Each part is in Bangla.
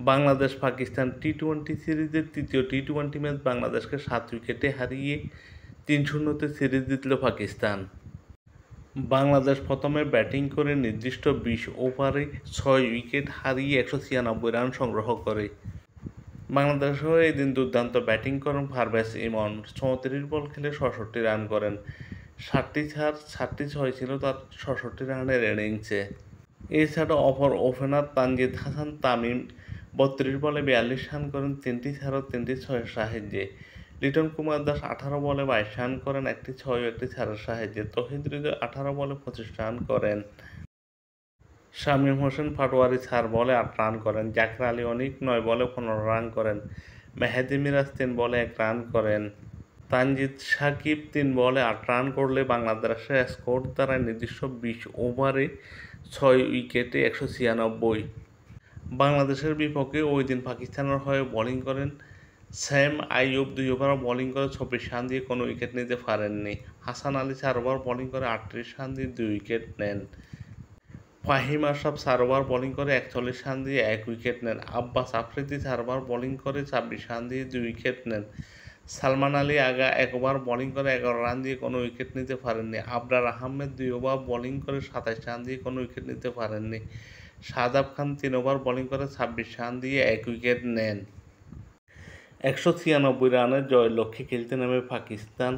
বাংলাদেশ পাকিস্তান টি-20 সিরিজের তৃতীয় টি-20 ম্যাচ বাংলাদেশকে 7 উইকেটে হারিয়ে 3-0 সিরিজ জিতল পাকিস্তান। বাংলাদেশ প্রথমে ব্যাটিং করে নির্দিষ্ট 20 ওভারে 6 উইকেট হারিয়ে 196 রান সংগ্রহ করে। বাংলাদেশ হয়ে এদিন দুর্দান্ত ব্যাটিং করেন পারভেজ ইমন। 34 বল খেলে 67 রান করেন। 7টি চার 7টি 6 ছিল তার 66 রানের ইনিংসে। এছাড়া অপর ওপেনার তানজিদ হাসান তামিম 32 বলে 42 রান করেন 3টি চার ও 3টি 6-এর সাহায্যে। লিটন কুমার দাস 18 বলে 22 রান করেন 1টি 6 ও 1টি 4-এর সাহায্যে। তৌহিদ হৃদয় 18 বলে 25 রান করেন। শামীম হোসেন পাটোয়ারি 4 বলে 8 রান করেন। জাকের আলী অনিক 9 বলে 15 রান করেন। মেহেদী মিরাজ 3 বলে 1 রান করেন। তানজিদ সাকিব 3 বলে 8 রান করলে বাংলাদেশের স্কোর দাঁড়ায় নির্দিষ্ট 20 ওভারে 6 উইকেটে 196। বাংলাদেশের বিপক্ষে ওই দিন পাকিস্তানের হয়ে বোলিং করেন স্যাম আইয়ুব। 2 ওভার বোলিং করে 24 রান দিয়ে কোনো উইকেট নিতে পারেননি। হাসান আলী 4 ওভার বোলিং করে 38 রান দিয়ে 2 উইকেট নেন। ফাহিম আশরাফ 4 ওভার বোলিং করে 41 রান দিয়ে 1 উইকেট নেন। আব্বাস আফ্রিদি 4 ওভার বোলিং করে 26 রান দিয়ে 2 উইকেট নেন। সালমান আলী আগা 1 ওভার বোলিং করে 11 রান দিয়ে কোনো উইকেট নিতে পারেননি। আবরার আহমেদ 2 ওভার বোলিং করে 27 রান দিয়ে কোনো উইকেট নিতে পারেননি। শাদাব খান 3 ওভার বোলিং করে 26 রান দিয়ে 1 উইকেট নেন। 196 রানের জয়ের লক্ষ্যে খেলতে নেমে পাকিস্তান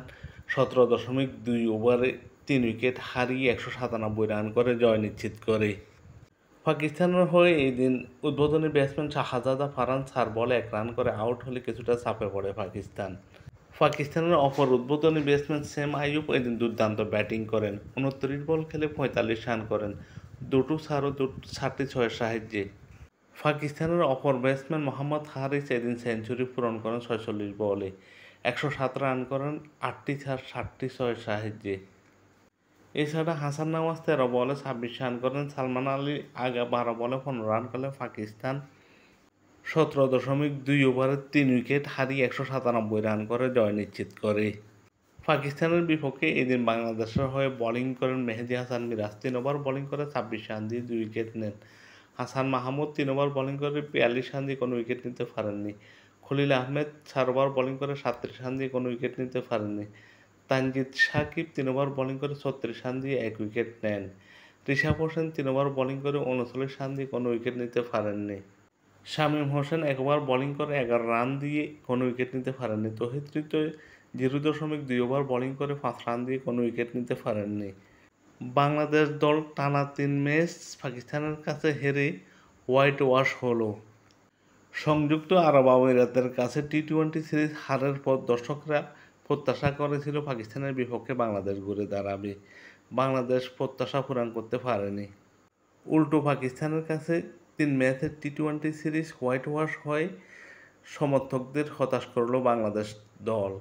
17.2 ওভারে 3 উইকেট হারিয়ে 197 রান করে জয় নিশ্চিত করে। পাকিস্তানের হয়ে এই দিন উদ্বোধনী ব্যাটসম্যান শাহজাদা ফারহান 4 বলে 1 রান করে আউট হলে কিছুটা চাপে পড়ে পাকিস্তান। পাকিস্তানের অপর উদ্বোধনী ব্যাটসম্যান স্যাম আইয়ুব এদিন দুর্দান্ত ব্যাটিং করেন। 29 বল খেলে 45 রান করেন। 2টো চার ও 4টি 6-এর সাহায্যে। পাকিস্তানের অপর ব্যাটসম্যান মোহাম্মদ হারিস এদিন সেঞ্চুরি পূরণ করেন 46 বলে 107 রান করেন। 8টি চার 7টি 6-এর সাহায্যে। এছাড়া হাসান নওয়াজ 13 বলে 26 রান করেন। সালমান আলী আগা 12 বলে 15 রান করলে পাকিস্তান 17.2 ওভারে 3 উইকেট হারিয়ে 197 রান করে জয় নিশ্চিত করে। পাকিস্তানের বিপক্ষে এদিন বাংলাদেশের হয়ে বোলিং করেন মেহেদী হাসান মিরাজ। 3 ওভার বোলিং করে 26 রান দিয়ে 2 উইকেট নেন। হাসান মাহমুদ 3 ওভার বোলিং করে 42 রান দিয়ে কোনো উইকেট নিতে পারেননি। খলিল আহমেদ 4 ওভার বোলিং করে 37 রান দিয়ে কোনো উইকেট নিতে পারেননি। তানজিদ সাকিব 3 ওভার বোলিং করে 36 রান দিয়ে 1 উইকেট নেন। রিশাদ হোসেন 3 ওভার বোলিং করে 39 রান দিয়ে কোনো উইকেট নিতে পারেননি। শামীম হোসেন 1 ওভার বোলিং করে 11 রান দিয়ে কোনো উইকেট নিতে পারেননি। তৌহিদ হৃদয় 0.2 ওভার বোলিং করে 5 রান দিয়ে কোনো উইকেট নিতে পারেননি। বাংলাদেশ দল টানা 3 ম্যাচ পাকিস্তানের কাছে হেরে হোয়াইট ওয়াশ হলো। সংযুক্ত আরব আমিরাতের কাছে টি-20 সিরিজ হারের পর দর্শকরা প্রত্যাশা করেছিল পাকিস্তানের বিপক্ষে বাংলাদেশ ঘুরে দাঁড়াবে। বাংলাদেশ প্রত্যাশা পূরণ করতে পারেনি। উল্টো পাকিস্তানের কাছে 3 ম্যাচের টি-20 সিরিজ হোয়াইট ওয়াশ হয়ে সমর্থকদের হতাশ করল বাংলাদেশ দল।